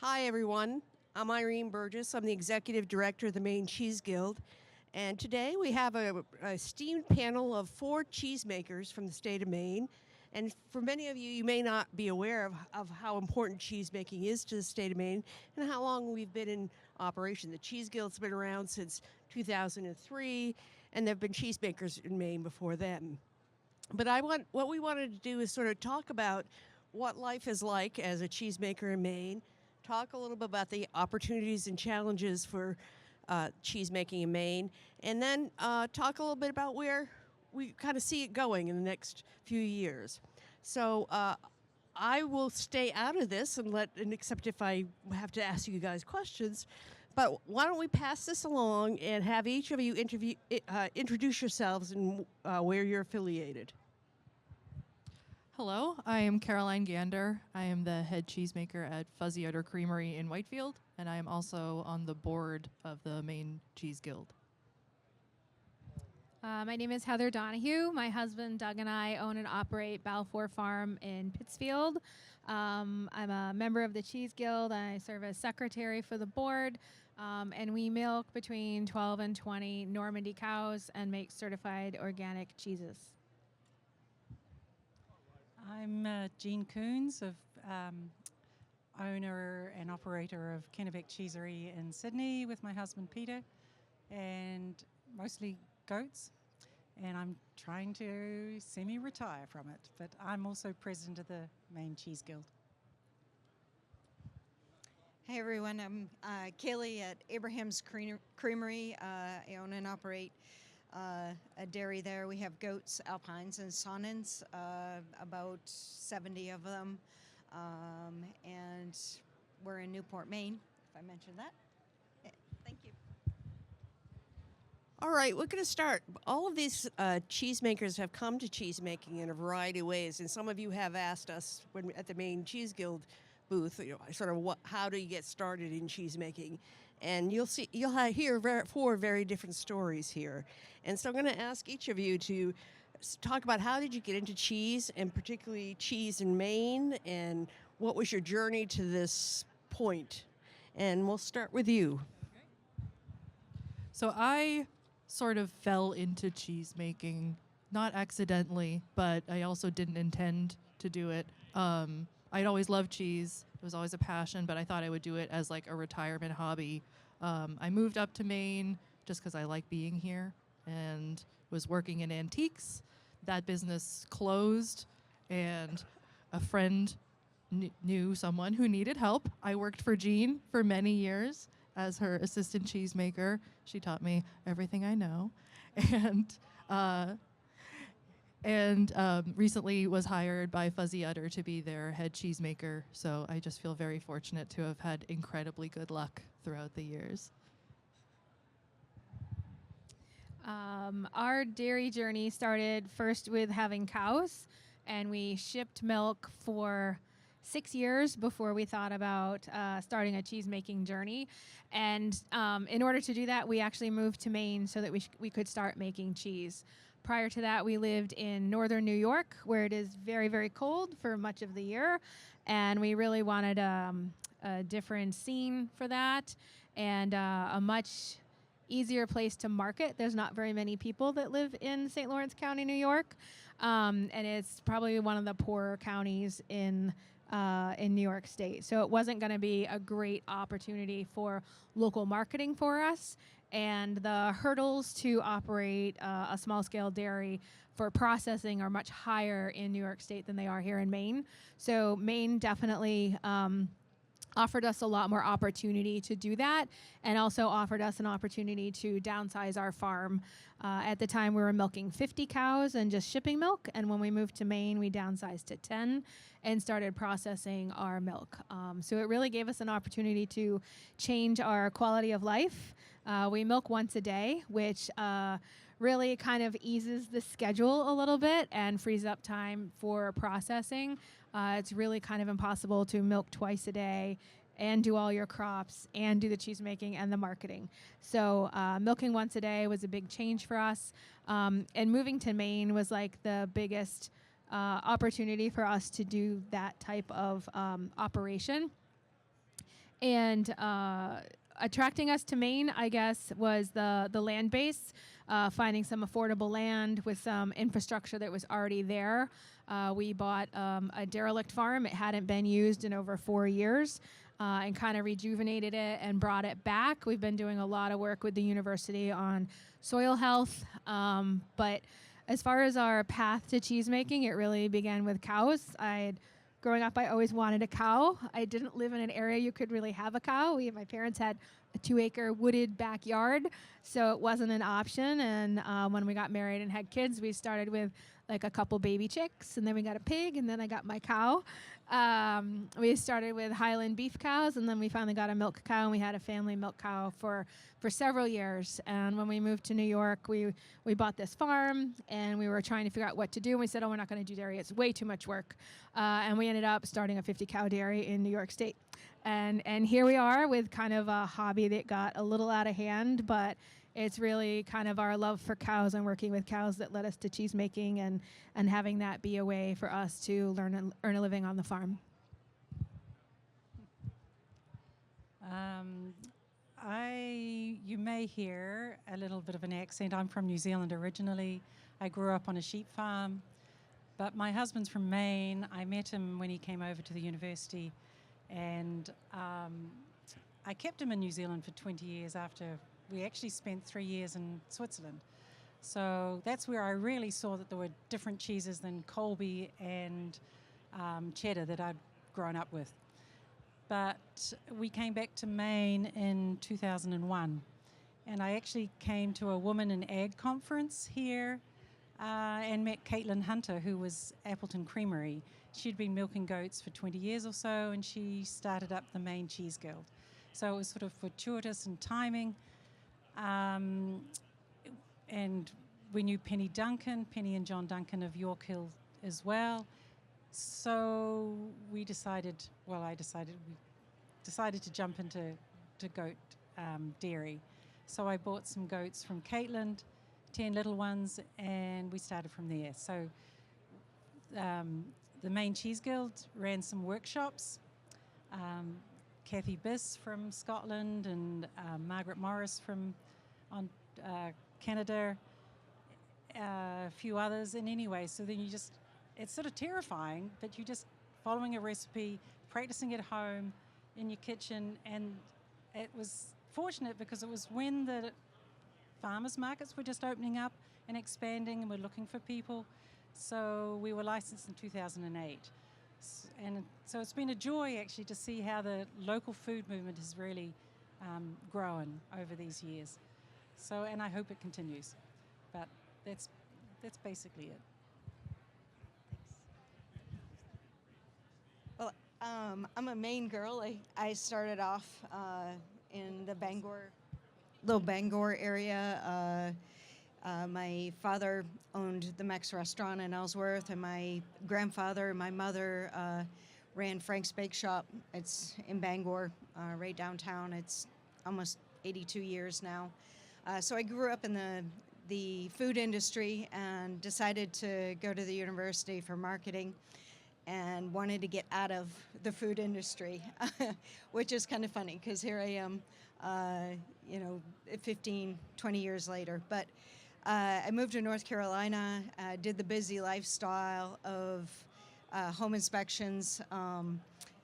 Hi, everyone. I'm Irene Burgess. I'm the Executive Director of the Maine Cheese Guild. And today we have a esteemed panel of 4 cheesemakers from the state of Maine. And for many of you, you may not be aware of how important cheesemaking is to the state of Maine and how long we've been in operation. The Cheese Guild's been around since 2003, and there have been cheesemakers in Maine before then. But what we wanted to do is sort of talk about what life is like as a cheesemaker in Maine, talk a little bit about the opportunities and challenges for cheesemaking in Maine, and then talk a little bit about where we kind of see it going in the next few years. So I will stay out of this except if I have to ask you guys questions. But why don't we pass this along and have each of you introduce yourselves and where you're affiliated. Hello, I am Caroline Gander. I am the head cheesemaker at Udder Creamery in Whitefield, and I am also on the board of the Maine Cheese Guild. My name is Heather Donahue. My husband Doug and I own and operate Balfour Farm in Pittsfield. I'm a member of the Cheese Guild. I serve as secretary for the board, and we milk between 12 and 20 Normandy cows and make certified organic cheeses. I'm Jean Koons, owner and operator of Kennebec Cheesery in Sydney with my husband Peter, and mostly goats. And I'm trying to semi-retire from it, but I'm also president of the Maine Cheese Guild. Hey everyone, I'm Kaili at Abraham's Creamery. I own and operate a dairy there. We have goats, alpines, and saanens, about 70 of them, and we're in Newport, Maine, if I mentioned that. Yeah, thank you. All right, we're going to start. All of these cheesemakers have come to cheesemaking in a variety of ways, and some of you have asked us at the Maine Cheese Guild booth, how do you get started in cheesemaking? And you'll hear 4 very different stories here. And so I'm going to ask each of you to talk about how did you get into cheese, and particularly cheese in Maine, and what was your journey to this point? And we'll start with you. So I sort of fell into cheese making, not accidentally, but I also didn't intend to do it. I'd always loved cheese. It was always a passion, but I thought I would do it as like a retirement hobby. I moved up to Maine just because I like being here and was working in antiques. That business closed, and a friend knew someone who needed help. I worked for Jean for many years as her assistant cheesemaker. She taught me everything I know, and recently was hired by Udder to be their head cheesemaker. So I just feel very fortunate to have had incredibly good luck throughout the years. Our dairy journey started first with having cows, and we shipped milk for 6 years before we thought about starting a cheese-making journey. And in order to do that, we actually moved to Maine so that we could start making cheese. Prior to that, we lived in northern New York, where it is very, very cold for much of the year. And we really wanted a different scene for that, and a much easier place to market. There's not very many people that live in St. Lawrence County, New York. And it's probably one of the poorer counties in New York State. So it wasn't going to be a great opportunity for local marketing for us. And the hurdles to operate a small-scale dairy for processing are much higher in New York State than they are here in Maine. So Maine definitely offered us a lot more opportunity to do that, and also offered us an opportunity to downsize our farm. At the time, we were milking 50 cows and just shipping milk, and when we moved to Maine, we downsized to 10 and started processing our milk. So it really gave us an opportunity to change our quality of life. We milk once a day, which really kind of eases the schedule a little bit and frees up time for processing. It's really kind of impossible to milk twice a day and do all your crops and do the cheese making and the marketing. So milking once a day was a big change for us. And moving to Maine was like the biggest opportunity for us to do that type of operation. And attracting us to Maine, I guess, was the land base, finding some affordable land with some infrastructure that was already there. We bought a derelict farm. It hadn't been used in over 4 years. And kind of rejuvenated it and brought it back. We've been doing a lot of work with the university on soil health. But as far as our path to cheese making, it really began with cows. Growing up, I always wanted a cow. I didn't live in an area you could really have a cow. My parents had a 2-acre wooded backyard, so it wasn't an option. And when we got married and had kids, we started with like a couple baby chicks, and then we got a pig, and then I got my cow. We started with Highland beef cows, and then we finally got a milk cow, and we had a family milk cow for several years. And when we moved to New York, we bought this farm, and we were trying to figure out what to do. And we said, oh, we're not going to do dairy. It's way too much work. And we ended up starting a 50-cow dairy in New York State. And here we are with kind of a hobby that got a little out of hand, but it's really kind of our love for cows and working with cows that led us to cheese making and having that be a way for us to learn and earn a living on the farm. You may hear a little bit of an accent. I'm from New Zealand originally. I grew up on a sheep farm, but my husband's from Maine. I met him when he came over to the university, and I kept him in New Zealand for 20 years after we actually spent 3 years in Switzerland. So that's where I really saw that there were different cheeses than Colby and cheddar that I'd grown up with. But we came back to Maine in 2001, and I actually came to a Women in Ag conference here and met Caitlin Hunter, who was Appleton Creamery. She'd been milking goats for 20 years or so, and she started up the Maine Cheese Guild. So it was sort of fortuitous in timing. And we knew Penny and John Duncan of York Hill as well. So we decided to jump into goat dairy. So I bought some goats from Caitlin, 10 little ones, and we started from there. So the Maine Cheese Guild ran some workshops. Kathy Biss from Scotland and Margaret Morris from Canada, a few others. And anyway, so then it's sort of terrifying, but you're just following a recipe, practicing at home in your kitchen. And it was fortunate because it was when the farmers markets were just opening up and expanding and we're looking for people. So we were licensed in 2008. And so it's been a joy actually to see how the local food movement has really grown over these years. So, and I hope it continues. But that's basically it. Well, I'm a Maine girl. I started off in the Bangor area. My father owned the Mex restaurant in Ellsworth, and my grandfather and my mother ran Frank's Bake Shop. It's in Bangor, right downtown. It's almost 82 years now. So I grew up in the food industry and decided to go to the university for marketing and wanted to get out of the food industry, which is kind of funny because here I am, 15, 20 years later. But I moved to North Carolina, did the busy lifestyle of home inspections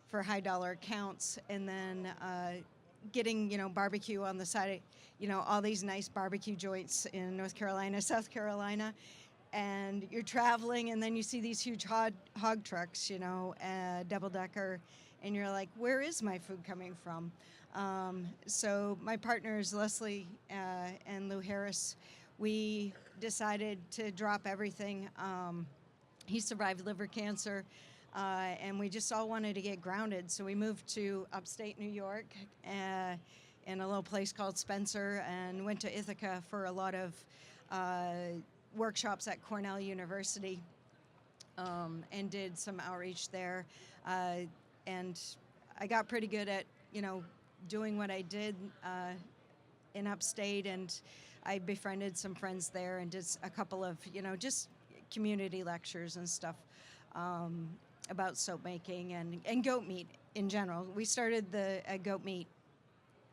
for high dollar accounts, and then getting, barbecue on the side of, all these nice barbecue joints in North Carolina, South Carolina. And you're traveling, and then you see these huge hog trucks, double-decker, and you're like, where is my food coming from? So my partners, Leslie and Lou Harris, we decided to drop everything. He survived liver cancer, and we just all wanted to get grounded. So we moved to upstate New York in a little place called Spencer, and went to Ithaca for a lot of workshops at Cornell University, and did some outreach there. And I got pretty good at, doing what I did in upstate, and I befriended some friends there and did a couple of, just community lectures and stuff. about soap making and goat meat in general. We started the goat meat.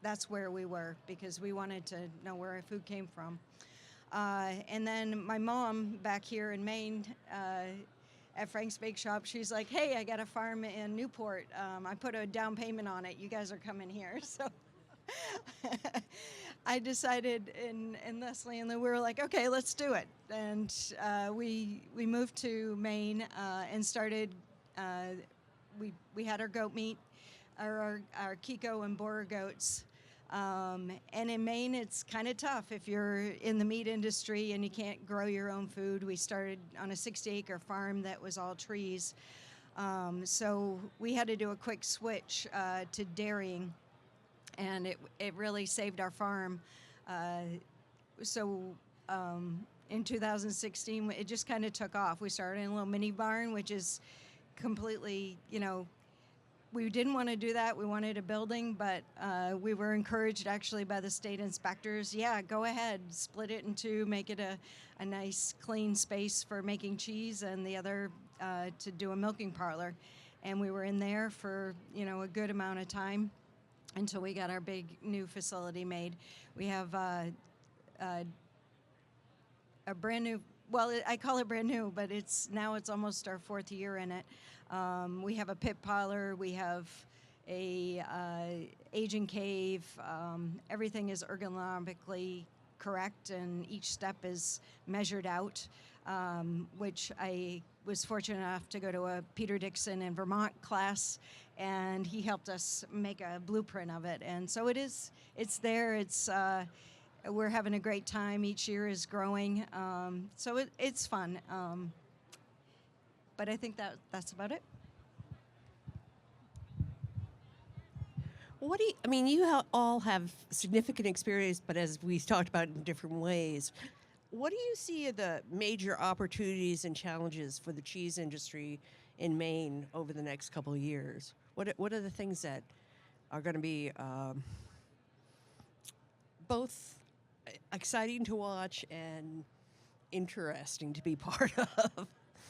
That's where we were because we wanted to know where our food came from. And then my mom back here in Maine at Frank's Bake Shop, she's like, hey, I got a farm in Newport. I put a down payment on it. You guys are coming here. So I decided, and Leslie and Lou, we were like, okay, let's do it. And we moved to Maine and started, we had our goat meat, our Kiko and Boer goats. And in Maine, it's kind of tough if you're in the meat industry and you can't grow your own food. We started on a 60-acre farm that was all trees. So we had to do a quick switch to dairying, and it really saved our farm. In 2016, it just kind of took off. We started in a little mini barn, which is completely, we didn't want to do that. We wanted a building, but we were encouraged actually by the state inspectors. Yeah, go ahead, split it in two, make it a nice clean space for making cheese, and the other to do a milking parlor. And we were in there for a good amount of time until we got our big new facility made. We have a brand new. Well, I call it brand new, but it's almost our 4th year in it. We have a pit parlor, we have a aging cave. Everything is ergonomically correct, and each step is measured out, which I was fortunate enough to go to a Peter Dixon in Vermont class, and he helped us make a blueprint of it. And so it's there. We're having a great time. Each year is growing, so it's fun. But I think that's about it. What do you all have significant experience, but as we talked about in different ways, what do you see are the major opportunities and challenges for the cheese industry in Maine over the next couple of years? What are the things that are going to be both exciting to watch and interesting to be part of?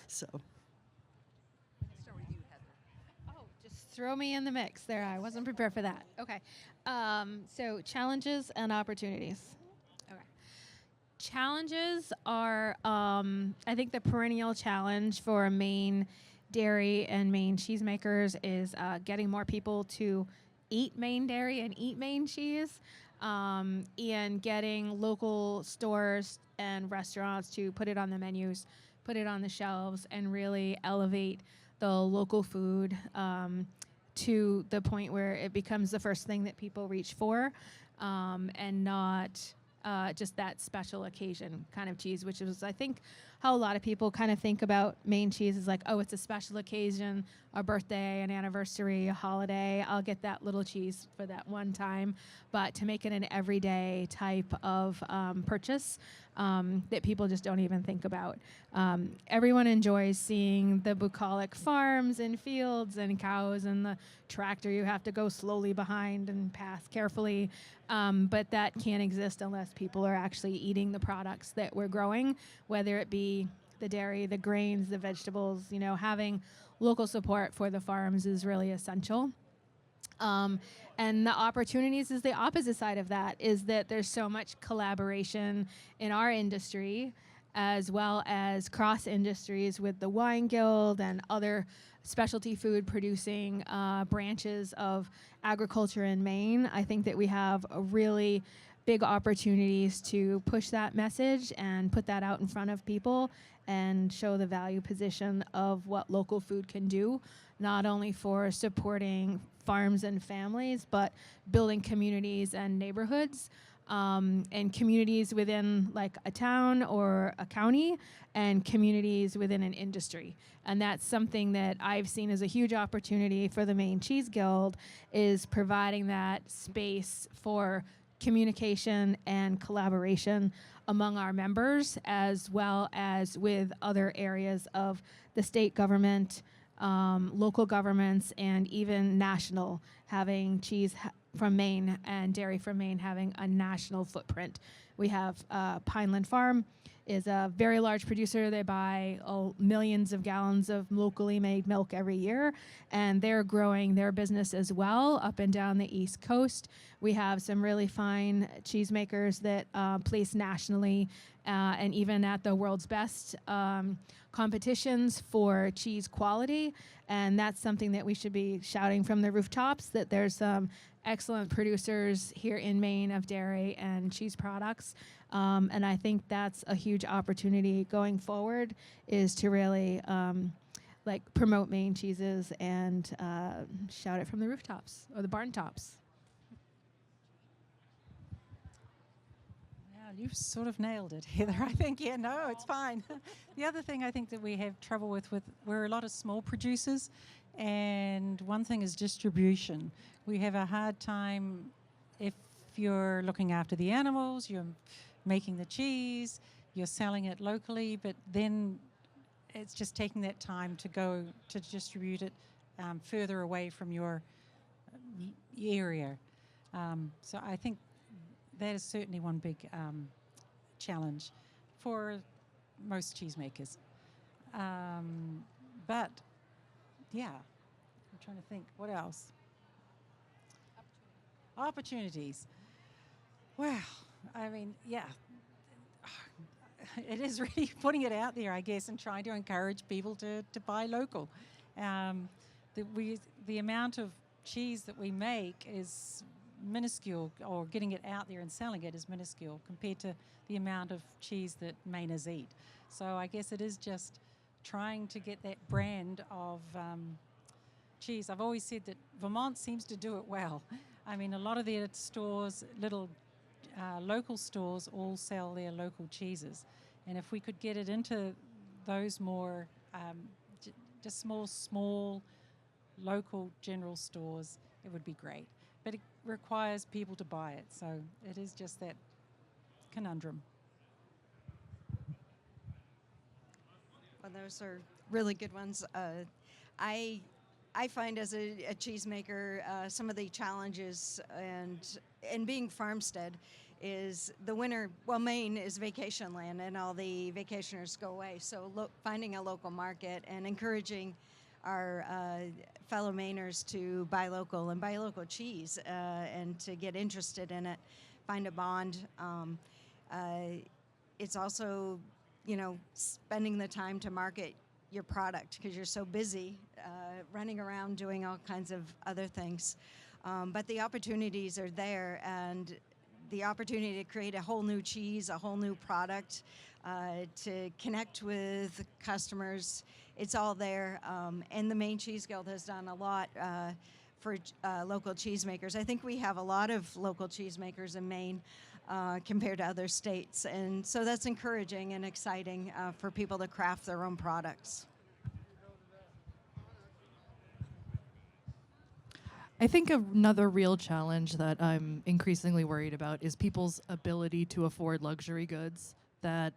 So. Just throw me in the mix there. I wasn't prepared for that. Okay. So challenges and opportunities. Okay. Challenges are, I think the perennial challenge for Maine dairy and Maine cheesemakers is getting more people to eat Maine dairy and eat Maine cheese, and getting local stores and restaurants to put it on the menus, put it on the shelves, and really elevate the local food to the point where it becomes the first thing that people reach for, and not just that special occasion kind of cheese, which is, I think, how a lot of people kind of think about Maine cheese is like, oh, it's a special occasion, a birthday, an anniversary, a holiday. I'll get that little cheese for that one time. But to make it an everyday type of purchase that people just don't even think about. Everyone enjoys seeing the bucolic farms and fields and cows and the tractor you have to go slowly behind and pass carefully. But that can't exist unless people are actually eating the products that we're growing, whether it be the dairy, the grains, the vegetables. Having local support for the farms is really essential. And the opportunities is the opposite side of that, is that there's so much collaboration in our industry, as well as cross industries with the Wine Guild and other specialty food producing branches of agriculture in Maine. I think that we have a really big opportunities to push that message and put that out in front of people and show the value position of what local food can do, not only for supporting farms and families, but building communities and neighborhoods, and communities within like a town or a county, and communities within an industry. And that's something that I've seen as a huge opportunity for the Maine Cheese Guild, is providing that space for communication and collaboration among our members, as well as with other areas of the state government, local governments, and even national, having cheese from Maine and dairy from Maine having a national footprint. We have Pineland Farm is a very large producer. They buy millions of gallons of locally made milk every year, and they're growing their business as well up and down the East Coast. We have some really fine cheesemakers that place nationally and even at the world's best competitions for cheese quality, and that's something that we should be shouting from the rooftops, that there's some excellent producers here in Maine of dairy and cheese products. And I think that's a huge opportunity going forward, is to really promote Maine cheeses and shout it from the rooftops or the barn tops. Wow, you've sort of nailed it, Heather. I think, yeah, no, it's fine. The other thing I think that we have trouble with, we're a lot of small producers, and one thing is distribution. We have a hard time if you're looking after the animals, you're making the cheese, you're selling it locally, but then it's just taking that time to go to distribute it further away from your area. So I think that is certainly one big challenge for most cheesemakers. But yeah, I'm trying to think, what else? Opportunities. Wow. I mean, yeah, it is really putting it out there, I guess, and trying to encourage people to buy local. The amount of cheese that we make is minuscule, or getting it out there and selling it is minuscule compared to the amount of cheese that Mainers eat. So I guess it is just trying to get that brand of cheese. I've always said that Vermont seems to do it well. I mean, a lot of their stores, little local stores, all sell their local cheeses. And if we could get it into those more just small local general stores, it would be great. But it requires people to buy it. So it is just that conundrum. Well, those are really good ones. I find as a cheesemaker, some of the challenges and being farmstead is the winter. Well, Maine is vacation land, and all the vacationers go away. So finding a local market and encouraging our fellow Mainers to buy local and buy local cheese and to get interested in it, find a bond. It's also, spending the time to market your product because you're so busy running around doing all kinds of other things. But the opportunities are there, and the opportunity to create a whole new cheese, a whole new product, to connect with customers, it's all there. And the Maine Cheese Guild has done a lot for local cheesemakers. I think we have a lot of local cheesemakers in Maine compared to other states. And so that's encouraging and exciting for people to craft their own products. I think another real challenge that I'm increasingly worried about is people's ability to afford luxury goods, that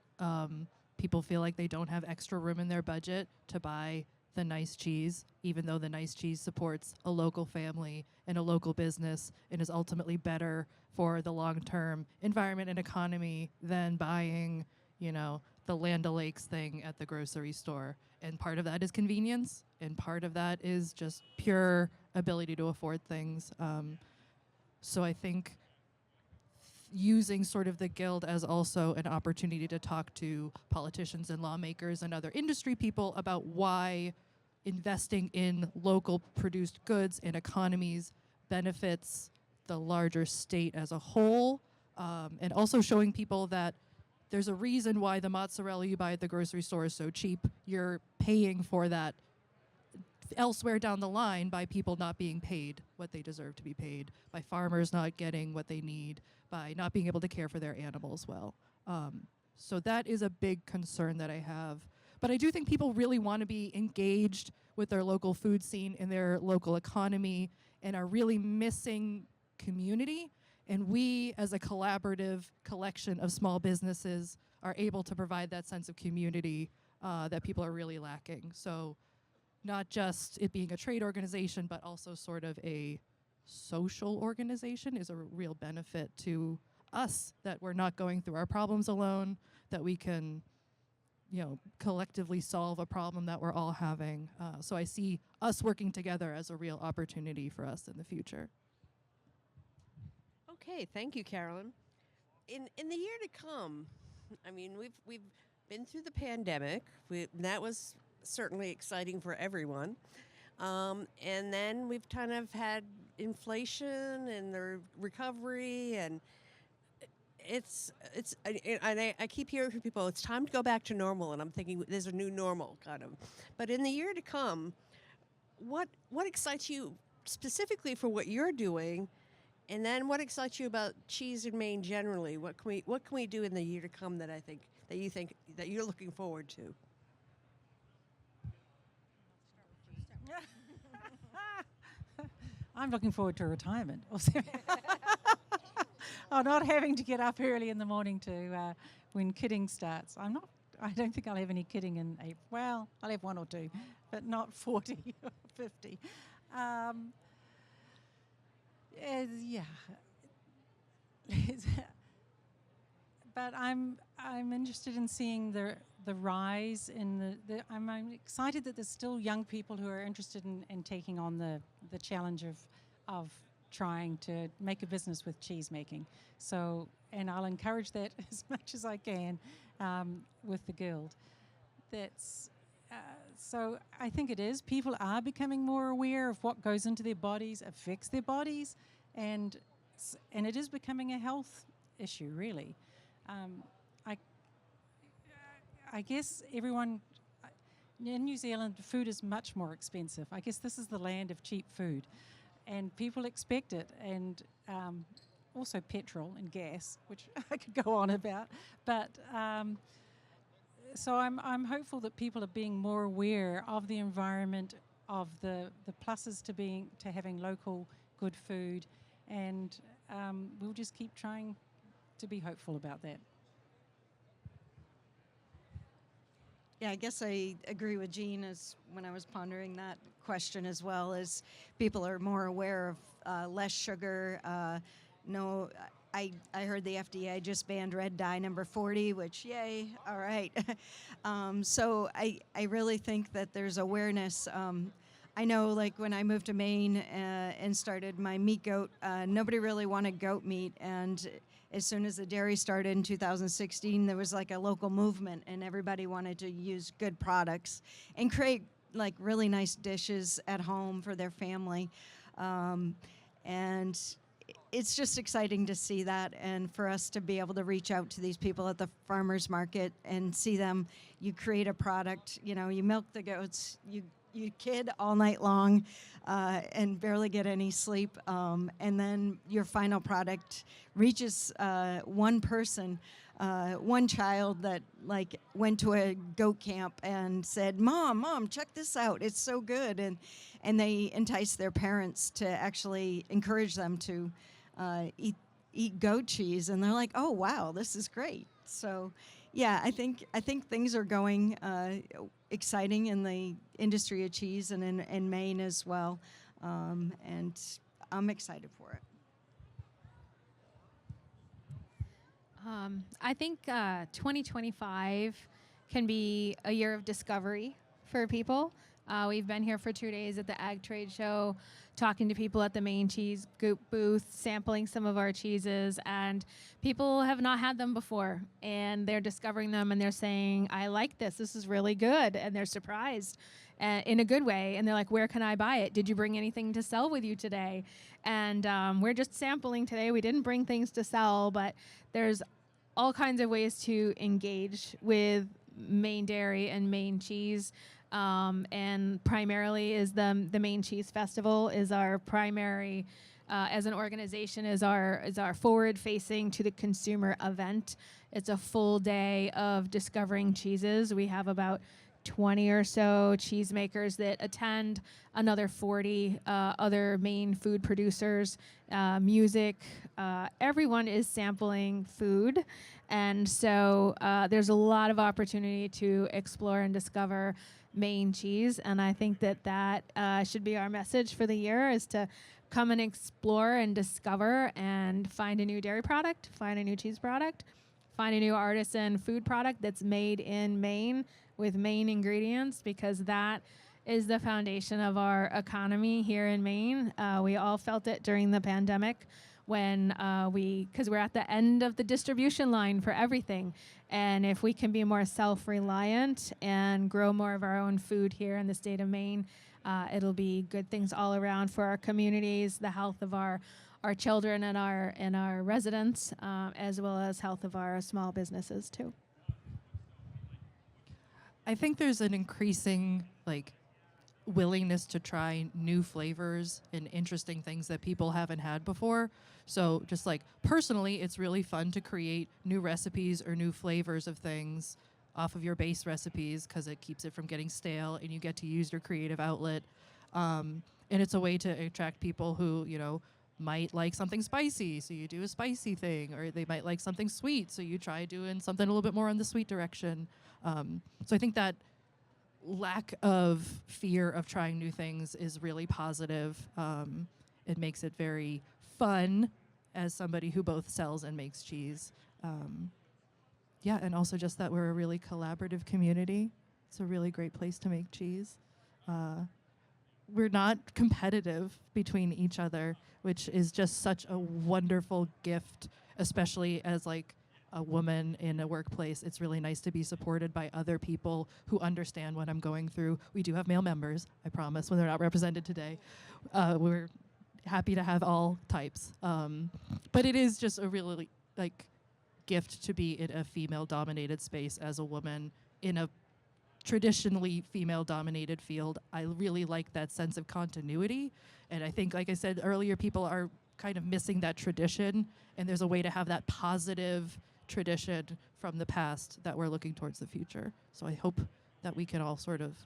people feel like they don't have extra room in their budget to buy the nice cheese, even though the nice cheese supports a local family and a local business and is ultimately better for the long-term environment and economy than buying, the Land O'Lakes thing at the grocery store. And part of that is convenience, and part of that is just pure ability to afford things. So I think using sort of the guild as also an opportunity to talk to politicians and lawmakers and other industry people about why investing in local produced goods and economies benefits the larger state as a whole, and also showing people that there's a reason why the mozzarella you buy at the grocery store is so cheap. You're paying for that elsewhere down the line by people not being paid what they deserve to be paid, by farmers not getting what they need, by not being able to care for their animals well. So that is a big concern that I have. But I do think people really want to be engaged with their local food scene and their local economy and are really missing community. And we, as a collaborative collection of small businesses, are able to provide that sense of community that people are really lacking. So not just it being a trade organization, but also sort of a social organization is a real benefit to us, that we're not going through our problems alone, that we can, collectively solve a problem that we're all having. So I see us working together as a real opportunity for us in the future. Okay, thank you, Carolyn. In the year to come, I mean, we've been through the pandemic. That was certainly exciting for everyone. And then we've kind of had inflation and the recovery, and I keep hearing from people, it's time to go back to normal, and I'm thinking there's a new normal kind of. But in the year to come, what excites you specifically for what you're doing, and then what excites you about cheese in Maine generally? What can we do in the year to come that you think that you're looking forward to? I'm looking forward to retirement. Or not having to get up early in the morning to when kidding starts. I don't think I'll have any kidding in April. Well, I'll have one or two, but not 40 or 50. Yeah. But I'm interested in seeing the rise in I'm excited that there's still young people who are interested in taking on the challenge of trying to make a business with cheese making. So, and I'll encourage that as much as I can with the Guild. So I think it is. People are becoming more aware of what goes into their bodies, affects their bodies, and it is becoming a health issue, really. I guess everyone in New Zealand, food is much more expensive. I guess this is the land of cheap food, and people expect it, and also petrol and gas, which I could go on about. But so I'm hopeful that people are being more aware of the environment, of the pluses to having local good food, and we'll just keep trying to be hopeful about that. Yeah, I guess I agree with Jean as when I was pondering that question as well, as people are more aware of less sugar. No, I heard the FDA just banned red dye number 40, which, yay, all right. So I really think that there's awareness. I know, like, when I moved to Maine and started my meat goat, nobody really wanted goat meat, and as soon as the dairy started in 2016, there was like a local movement, and everybody wanted to use good products and create like really nice dishes at home for their family. And it's just exciting to see that, and for us to be able to reach out to these people at the farmers market and see them. You create a product, you milk the goats, you kid all night long and barely get any sleep, and then your final product reaches one person, one child that like went to a goat camp and said, Mom, check this out, it's so good, and they entice their parents to actually encourage them to eat goat cheese, and they're like, oh wow, this is great. So yeah, I think things are going exciting in the industry of cheese and in Maine as well, and I'm excited for it. I think 2025 can be a year of discovery for people. We've been here for 2 days at the Ag Trade Show, talking to people at the Maine Cheese booth, sampling some of our cheeses, and people have not had them before, and they're discovering them, and they're saying, I like this is really good, and they're surprised in a good way, and they're like, where can I buy it? Did you bring anything to sell with you today? And we're just sampling today. We didn't bring things to sell, but there's all kinds of ways to engage with Maine dairy and Maine cheese. And primarily is the Maine Cheese Festival is our primary, as an organization, is our forward-facing to the consumer event. It's a full day of discovering cheeses. We have about 20 or so cheesemakers that attend, another 40 other Maine food producers, music. Everyone is sampling food, and so there's a lot of opportunity to explore and discover Maine cheese. And I think that should be our message for the year, is to come and explore and discover and find a new dairy product, find a new cheese product, find a new artisan food product that's made in Maine with Maine ingredients, because that is the foundation of our economy here in Maine. We all felt it during the pandemic when because we're at the end of the distribution line for everything. And if we can be more self-reliant and grow more of our own food here in the state of Maine, it'll be good things all around for our communities, the health of our children and our residents, as well as health of our small businesses too. I think there's an increasing willingness to try new flavors and interesting things that people haven't had before. So just personally, it's really fun to create new recipes or new flavors of things off of your base recipes, because it keeps it from getting stale and you get to use your creative outlet. And it's a way to attract people who, might like something spicy, so you do a spicy thing, or they might like something sweet, so you try doing something a little bit more on the sweet direction. So I think that lack of fear of trying new things is really positive. It makes it very fun as somebody who both sells and makes cheese. Yeah, and also just that we're a really collaborative community. It's a really great place to make cheese. We're not competitive between each other, which is just such a wonderful gift, especially as a woman in a workplace. It's really nice to be supported by other people who understand what I'm going through. We do have male members, I promise, when they're not represented today. We're happy to have all types. But it is just a really gift to be in a female-dominated space as a woman in a traditionally female-dominated field. I really like that sense of continuity, and I think, like I said earlier, people are kind of missing that tradition, and there's a way to have that positive tradition from the past that we're looking towards the future. So I hope that we can all sort of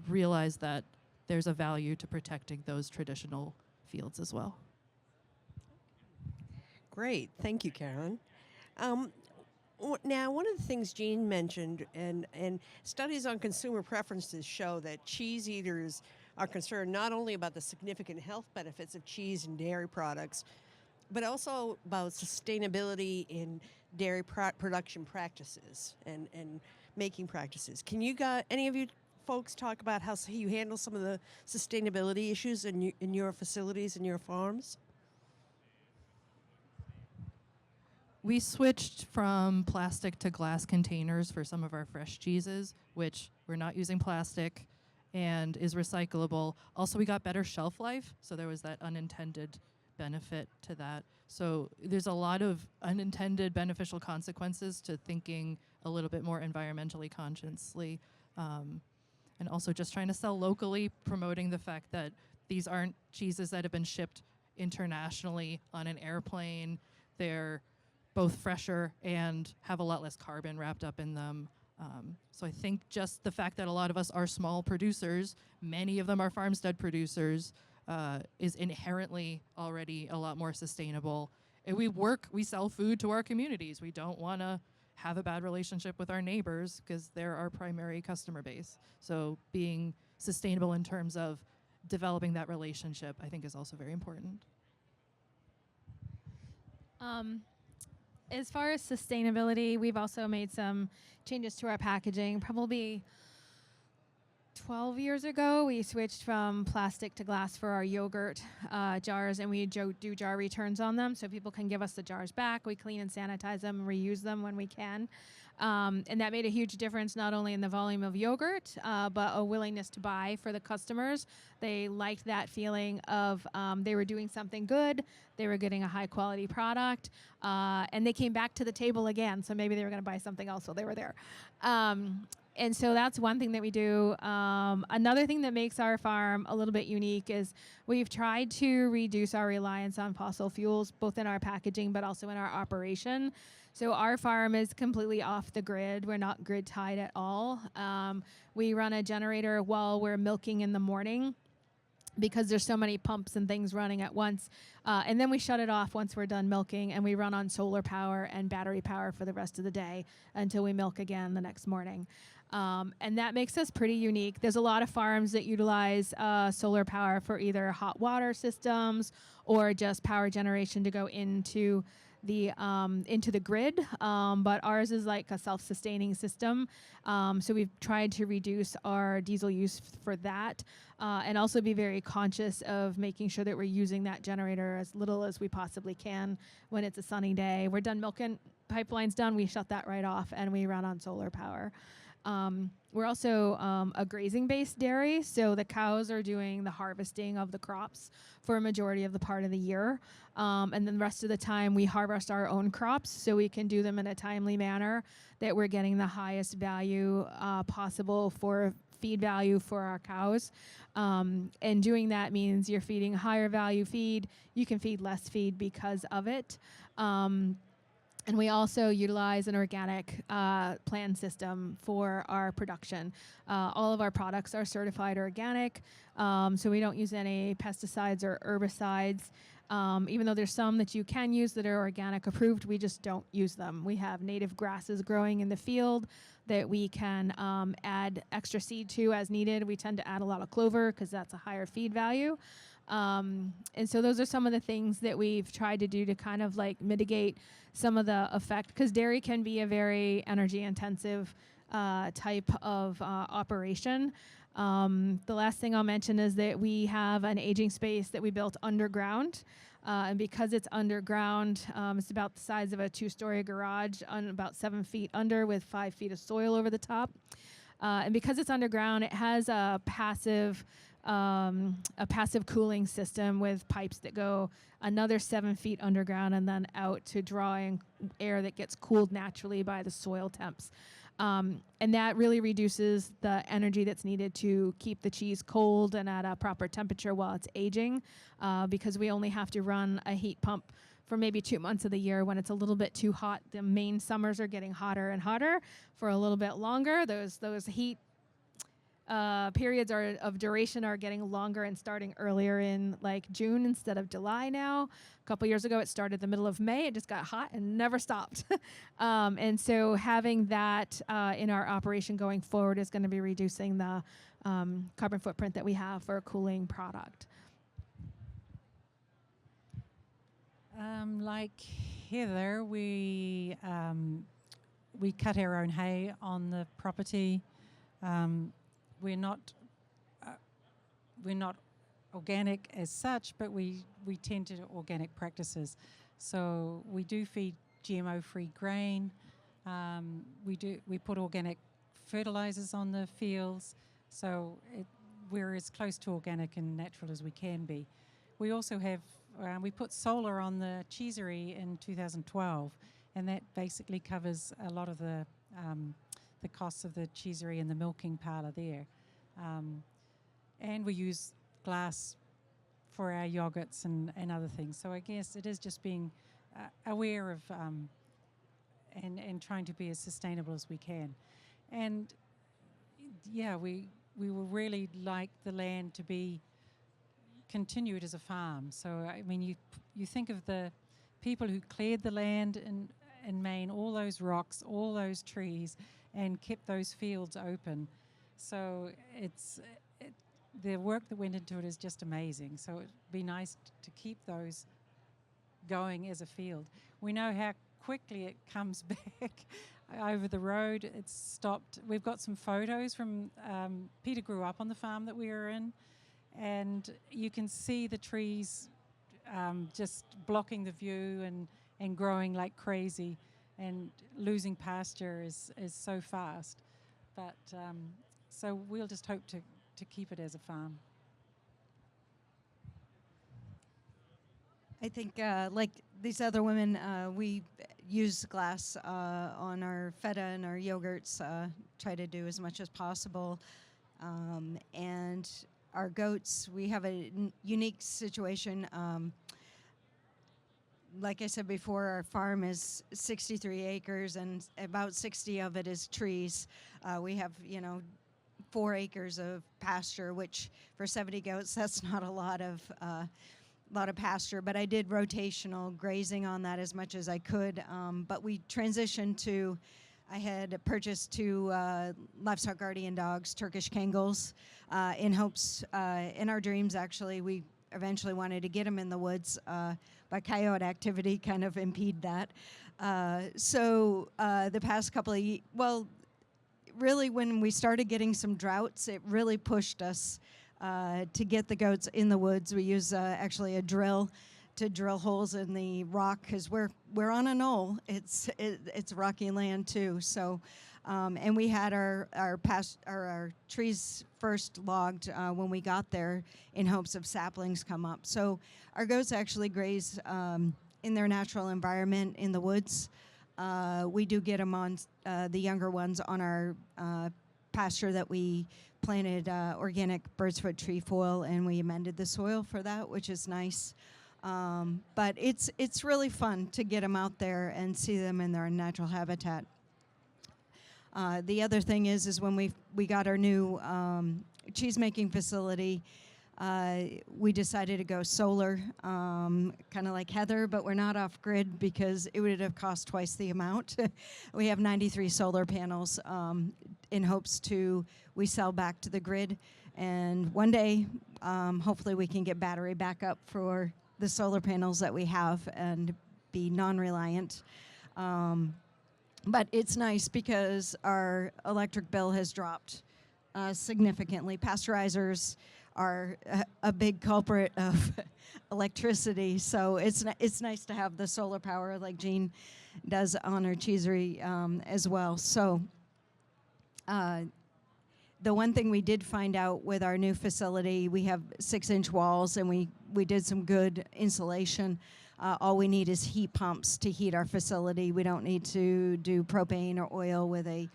realize that there's a value to protecting those traditional fields as well. Great. Thank you, Karen. Now, one of the things Jean mentioned, and studies on consumer preferences show that cheese eaters are concerned not only about the significant health benefits of cheese and dairy products, but also about sustainability in dairy production practices and making practices. Can any of you folks talk about how you handle some of the sustainability issues in your facilities and your farms? We switched from plastic to glass containers for some of our fresh cheeses, which we're not using plastic and is recyclable. Also, we got better shelf life, so there was that unintended benefit to that. So there's a lot of unintended beneficial consequences to thinking a little bit more environmentally consciously. And also just trying to sell locally, promoting the fact that these aren't cheeses that have been shipped internationally on an airplane. They're both fresher and have a lot less carbon wrapped up in them. So I think just the fact that a lot of us are small producers, many of them are farmstead producers, is inherently already a lot more sustainable. And we sell food to our communities. We don't want to have a bad relationship with our neighbors because they're our primary customer base. So being sustainable in terms of developing that relationship, I think, is also very important. As far as sustainability, we've also made some changes to our packaging. Probably 12 years ago, we switched from plastic to glass for our yogurt jars, and we do jar returns on them so people can give us the jars back. We clean and sanitize them and reuse them when we can. And that made a huge difference not only in the volume of yogurt, but a willingness to buy for the customers. They liked that feeling of they were doing something good, they were getting a high quality product, and they came back to the table again, so maybe they were going to buy something else while they were there. And so that's one thing that we do. Another thing that makes our farm a little bit unique is we've tried to reduce our reliance on fossil fuels, both in our packaging but also in our operation. So our farm is completely off the grid. We're not grid tied at all. We run a generator while we're milking in the morning because there's so many pumps and things running at once. And then we shut it off once we're done milking, and we run on solar power and battery power for the rest of the day until we milk again the next morning. And that makes us pretty unique. There's a lot of farms that utilize solar power for either hot water systems or just power generation to go into the grid, but ours is like a self-sustaining system. So we've tried to reduce our diesel use for that, and also be very conscious of making sure that we're using that generator as little as we possibly can when it's a sunny day. We're done milking, pipeline's done, we shut that right off and we run on solar power. We're also a grazing-based dairy, so the cows are doing the harvesting of the crops for a majority of the part of the year. And then the rest of the time we harvest our own crops so we can do them in a timely manner that we're getting the highest value possible for feed value for our cows. And doing that means you're feeding higher value feed. You can feed less feed because of it. And we also utilize an organic plan system for our production. All of our products are certified organic, so we don't use any pesticides or herbicides. Even though there's some that you can use that are organic approved, we just don't use them. We have native grasses growing in the field that we can add extra seed to as needed. We tend to add a lot of clover because that's a higher feed value. And so those are some of the things that we've tried to do to kind of like mitigate some of the effect, because dairy can be a very energy intensive type of operation. The last thing I'll mention is that we have an aging space that we built underground. And because it's underground, it's about the size of a 2-story garage, about 7 feet under with 5 feet of soil over the top. And because it's underground, it has a passive cooling system with pipes that go another 7 feet underground and then out to draw in air that gets cooled naturally by the soil temps. And that really reduces the energy that's needed to keep the cheese cold and at a proper temperature while it's aging, because we only have to run a heat pump for maybe 2 months of the year when it's a little bit too hot. The Maine summers are getting hotter and hotter for a little bit longer. Those heat periods of duration are getting longer and starting earlier in like June instead of July now. A couple years ago, it started the middle of May. It just got hot and never stopped. And so having that in our operation going forward is going to be reducing the carbon footprint that we have for a cooling product. Like Heather, we cut our own hay on the property. We're not organic as such, but we tend to organic practices. So we do feed GMO-free grain. We put organic fertilizers on the fields, so we're as close to organic and natural as we can be. We also have we put solar on the Cheesery in 2012, and that basically covers a lot of the costs of the cheesery and the milking parlour there. And we use glass for our yogurts and other things. So I guess it is just being aware of and trying to be as sustainable as we can. And yeah, we will really like the land to be continued as a farm. So I mean, you think of the people who cleared the land in Maine, all those rocks, all those trees, and kept those fields open. So the work that went into it is just amazing. So it'd be nice to keep those going as a field. We know how quickly it comes back over the road. It's stopped. We've got some photos from Peter grew up on the farm that we were in, and you can see the trees just blocking the view and growing like crazy, and losing pasture is so fast. But so we'll just hope to keep it as a farm. I think like these other women, we use glass on our feta and our yogurts, try to do as much as possible. And our goats, we have a unique situation. Like I said before, our farm is 63 acres and about 60 of it is trees. We have, 4 acres of pasture, which for 70 goats, that's not a lot of pasture. But I did rotational grazing on that as much as I could. But we transitioned to I had purchased 2 livestock guardian dogs, Turkish Kangles, in hopes, in our dreams actually, we eventually wanted to get them in the woods, but coyote activity kind of impede that. So the past couple of really when we started getting some droughts, it really pushed us to get the goats in the woods. We use actually a drill to drill holes in the rock because we're on a knoll. It's rocky land too. So, and we had our trees first logged when we got there in hopes of saplings come up. So our goats actually graze in their natural environment in the woods. We do get them on the younger ones on our pasture that we planted organic bird's foot trefoil, and we amended the soil for that, which is nice. But it's really fun to get them out there and see them in their natural habitat. The other thing is when we got our new cheese making facility, we decided to go solar, kind of like Heather, but we're not off grid because it would have cost twice the amount. We have 93 solar panels in hopes we sell back to the grid, and one day hopefully we can get battery backup for the solar panels that we have and be non-reliant. But it's nice because our electric bill has dropped significantly. Pasteurizers are a big culprit of electricity, so it's nice to have the solar power like Jean does on her cheesery as well. So the one thing we did find out with our new facility, we have 6-inch walls, and we did some good insulation. All we need is heat pumps to heat our facility. We don't need to do propane or oil with a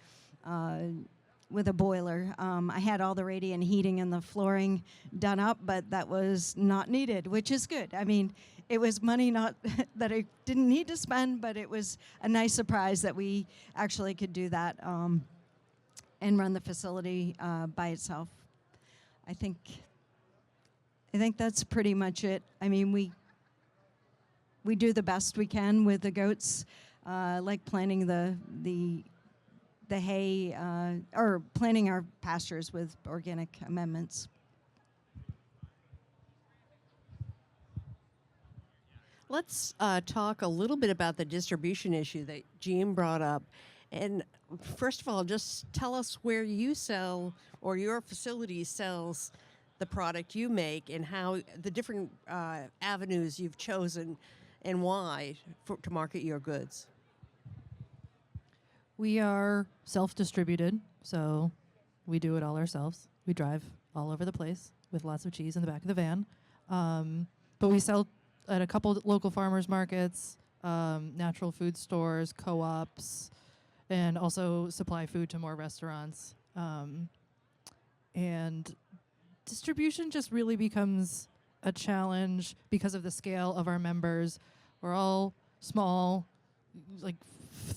boiler. I had all the radiant heating and the flooring done up, but that was not needed, which is good. I mean, it was money not that I didn't need to spend, but it was a nice surprise that we actually could do that and run the facility by itself. I think that's pretty much it. I mean, we do the best we can with the goats, like planting the hay, or planting our pastures with organic amendments. Let's talk a little bit about the distribution issue that Jean brought up. And first of all, just tell us where you sell or your facility sells the product you make and how the different avenues you've chosen and why to market your goods. We are self-distributed, so we do it all ourselves. We drive all over the place with lots of cheese in the back of the van. But we sell at a couple local farmers markets, natural food stores, co-ops, and also supply food to more restaurants. And distribution just really becomes a challenge because of the scale of our members. We're all small, like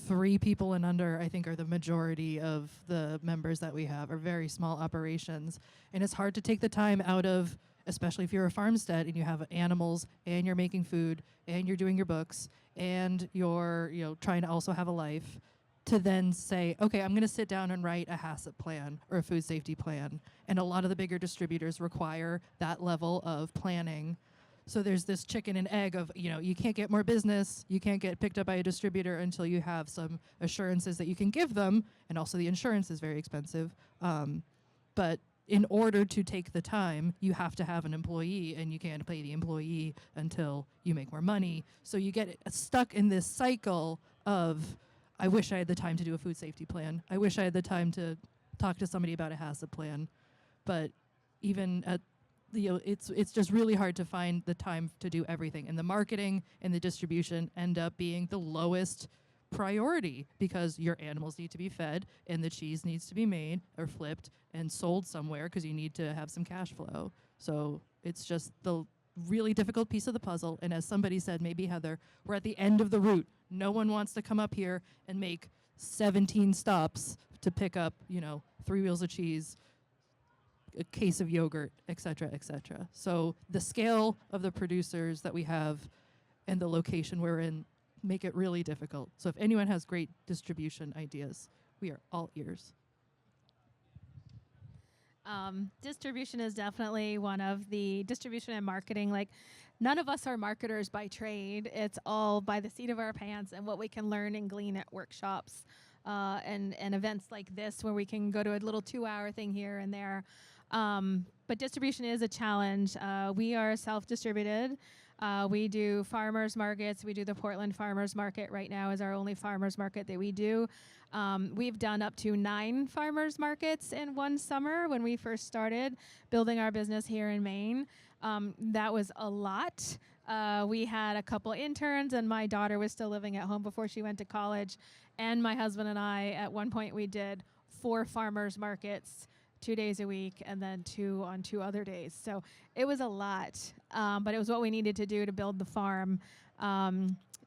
3 people and under, I think, are the majority of the members that we have, are very small operations. And it's hard to take the time out of, especially if you're a farmstead and you have animals and you're making food and you're doing your books and you're trying to also have a life, to then say, okay, I'm going to sit down and write a HACCP plan or a food safety plan. And a lot of the bigger distributors require that level of planning. So there's this chicken and egg of, you can't get more business, you can't get picked up by a distributor until you have some assurances that you can give them, and also the insurance is very expensive. But in order to take the time, you have to have an employee, and you can't pay the employee until you make more money. So you get stuck in this cycle of, I wish I had the time to do a food safety plan. I wish I had the time to talk to somebody about a HACCP plan. But even at it's just really hard to find the time to do everything. And the marketing and the distribution end up being the lowest priority because your animals need to be fed and the cheese needs to be made or flipped and sold somewhere because you need to have some cash flow. So it's just the really difficult piece of the puzzle. And as somebody said, maybe Heather, we're at the end of the route. No one wants to come up here and make 17 stops to pick up, 3 wheels of cheese, a case of yogurt, et cetera, et cetera. So the scale of the producers that we have and the location we're in make it really difficult. So if anyone has great distribution ideas, we are all ears. Distribution is definitely one of the distribution and marketing. Like, none of us are marketers by trade. It's all by the seat of our pants and what we can learn and glean at workshops and events like this, where we can go to a little 2-hour thing here and there. But distribution is a challenge. We are self-distributed. We do farmers markets. We do the Portland Farmers Market right now is our only farmers market that we do. We've done up to 9 farmers markets in one summer when we first started building our business here in Maine. That was a lot. We had a couple interns, and my daughter was still living at home before she went to college. And my husband and I, at one point, we did 4 farmers markets, 2 days a week, and then 2 on 2 other days. So it was a lot, but it was what we needed to do to build the farm.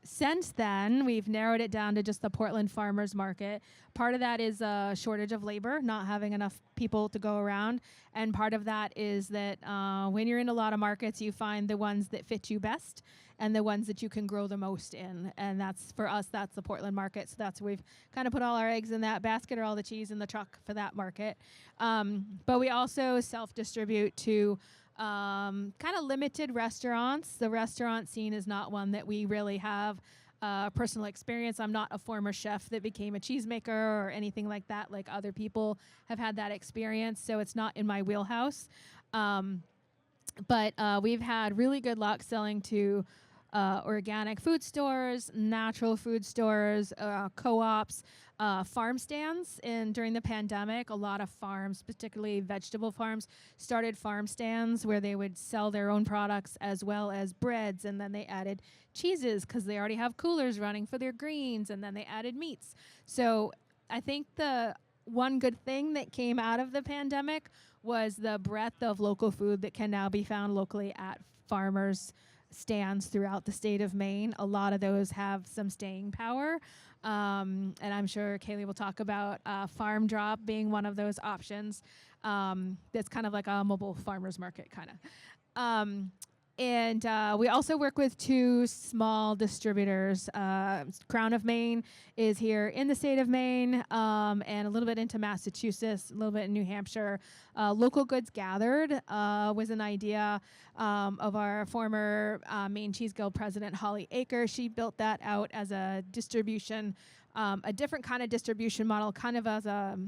Since then, we've narrowed it down to just the Portland Farmers Market. Part of that is a shortage of labor, not having enough people to go around. And part of that is that when you're in a lot of markets, you find the ones that fit you best and the ones that you can grow the most in. And that's, for us, that's the Portland market. So that's where we've kind of put all our eggs in that basket, or all the cheese in the truck for that market. But we also self-distribute to kind of limited restaurants. The restaurant scene is not one that we really have personal experience. I'm not a former chef that became a cheesemaker or anything like that. Like, other people have had that experience, so it's not in my wheelhouse. But we've had really good luck selling to organic food stores, natural food stores, co-ops, farm stands. And during the pandemic, a lot of farms, particularly vegetable farms, started farm stands where they would sell their own products as well as breads. And then they added cheeses because they already have coolers running for their greens. And then they added meats. So I think the one good thing that came out of the pandemic was the breadth of local food that can now be found locally at farmers stands throughout the state of Maine. A lot of those have some staying power. And I'm sure Kaili will talk about Farm Drop being one of those options. That's kind of like a mobile farmers market kind of. And we also work with 2 small distributors. Crown of Maine is here in the state of Maine, and a little bit into Massachusetts, a little bit in New Hampshire. Local Goods Gathered was an idea of our former Maine Cheese Guild president, Holly Aker. She built that out as a distribution, a different kind of distribution model, kind of as a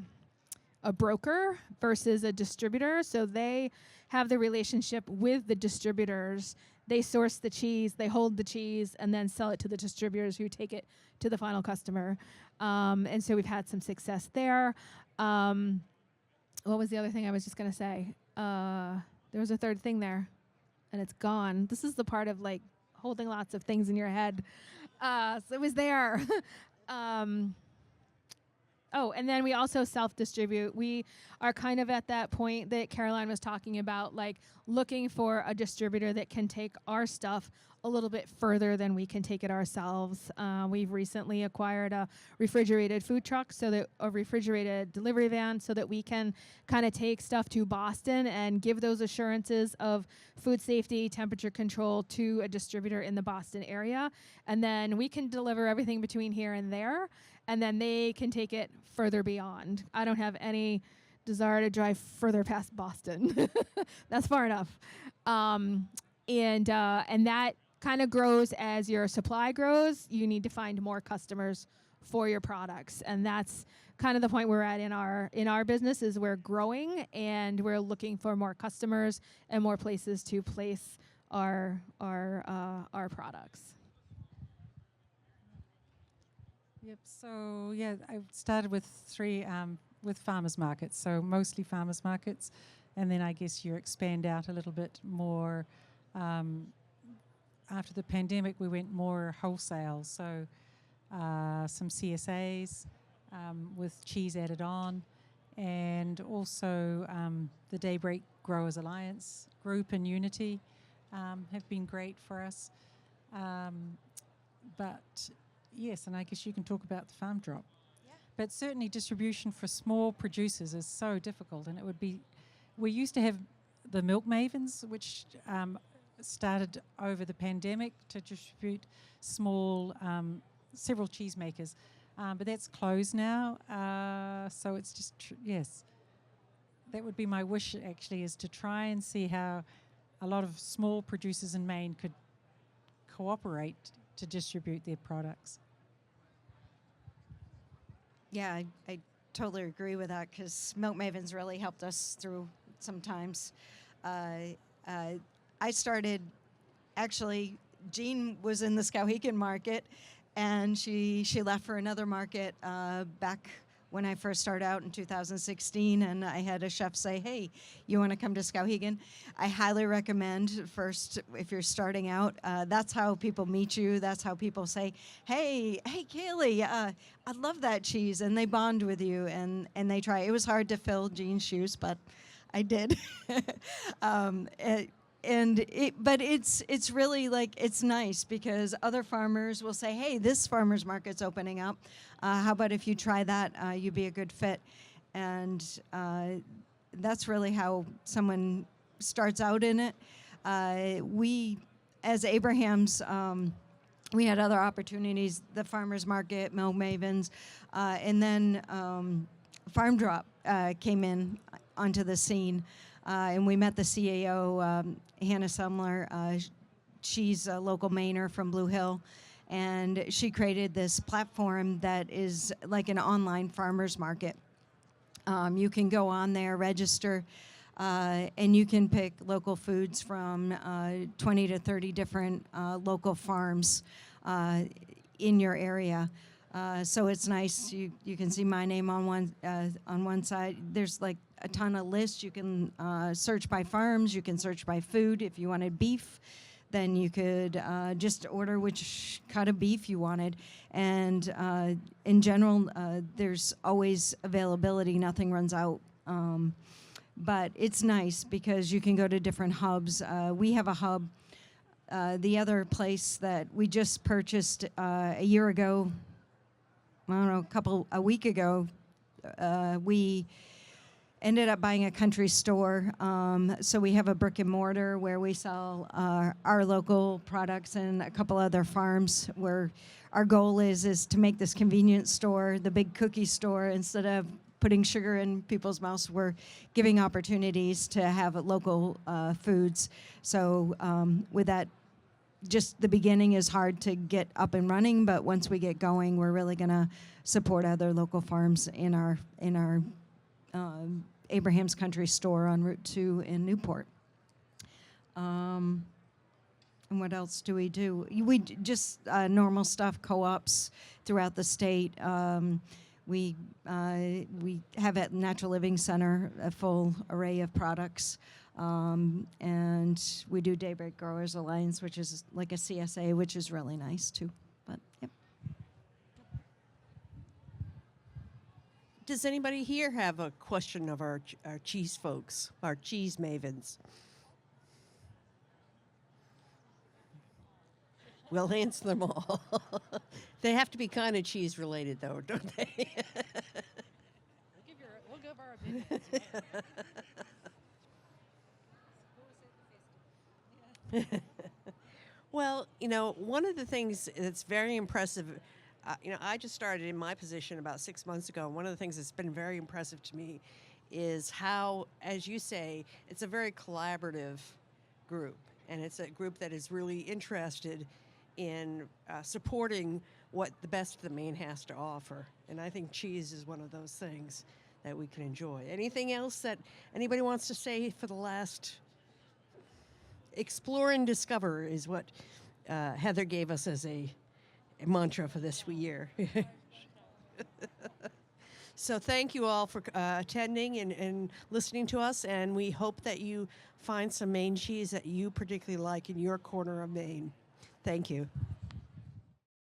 broker versus a distributor. So they have the relationship with the distributors. They source the cheese, they hold the cheese, and then sell it to the distributors who take it to the final customer. And so we've had some success there. What was the other thing I was just going to say? There was a third thing there, and it's gone. This is the part of, like, holding lots of things in your head. So it was there. Oh, and then we also self-distribute. We are kind of at that point that Caroline was talking about, like looking for a distributor that can take our stuff a little bit further than we can take it ourselves. We've recently acquired a refrigerated food truck, a refrigerated delivery van, so that we can kind of take stuff to Boston and give those assurances of food safety, temperature control to a distributor in the Boston area. And then we can deliver everything between here and there, and then they can take it further beyond. I don't have any desire to drive further past Boston. That's far enough. And that kind of grows as your supply grows. You need to find more customers for your products, and that's kind of the point we're at in our business. Is we're growing and we're looking for more customers and more places to place our products. Yep. So yeah, I started with 3 with farmers markets. So mostly farmers markets, and then I guess you expand out a little bit more. After the pandemic, we went more wholesale. So some CSAs with cheese added on, and also the Daybreak Growers Alliance group and Unity have been great for us. But yes, and I guess you can talk about the Farm Drop. Yeah. But certainly distribution for small producers is so difficult, and it would be, we used to have the Milk Mavens, which started over the pandemic to distribute small, several cheesemakers. But that's closed now, so it's just, yes. That would be my wish, actually, is to try and see how a lot of small producers in Maine could cooperate to distribute their products. Yeah, I totally agree with that because Milk Mavens really helped us through sometimes. I started, actually, Jean was in the Skowhegan market, and she left for another market back when I first started out in 2016, and I had a chef say, hey, you want to come to Skowhegan? I highly recommend, first, if you're starting out, that's how people meet you. That's how people say, hey, Kaili, I love that cheese, and they bond with you, and they try. It was hard to fill Jean's shoes, but I did. But it's really like, it's nice because other farmers will say, hey, this farmer's market's opening up. How about if you try that? You'd be a good fit. And that's really how someone starts out in it. We, as Abrahams, we had other opportunities, the farmers market, Milk Mavens, and then Farm Drop came in onto the scene. And we met the CAO, Hannah Sumler. She's a local Mainer from Blue Hill. And she created this platform that is like an online farmer's market. You can go on there, register, and you can pick local foods from 20 to 30 different local farms in your area. So it's nice. You can see my name on one side. There's like a ton of lists. You can search by farms. You can search by food. If you wanted beef, then you could just order which cut of beef you wanted. And in general, there's always availability. Nothing runs out. But it's nice because you can go to different hubs. We have a hub. The other place that we just purchased a year ago, I don't know, a week ago, we ended up buying a country store. So we have a brick and mortar where we sell our local products and a couple other farms, where our goal is to make this convenience store the big cookie store. Instead of putting sugar in people's mouths, we're giving opportunities to have local foods. So with that, just the beginning is hard to get up and running, but once we get going, we're really going to support other local farms in our Abraham's Country store on Route 2 in Newport. And what else do? We just normal stuff, co-ops throughout the state. We have at Natural Living Center a full array of products. And we do Daybreak Growers Alliance, which is like a CSA, which is really nice too. But yep. Does anybody here have a question of our cheese folks, our cheese mavens? We'll answer them all. They have to be kind of cheese related, though, don't they? We'll give our opinions. Well, one of the things that's very impressive, I just started in my position about 6 months ago, and one of the things that's been very impressive to me is how, as you say, it's a very collaborative group, and it's a group that is really interested in supporting what the best that Maine has to offer, and I think cheese is one of those things that we can enjoy. Anything else that anybody wants to say for the last? Explore and discover is what Heather gave us as a mantra for this year. So thank you all for attending and listening to us, and we hope that you find some Maine cheese that you particularly like in your corner of Maine. Thank you.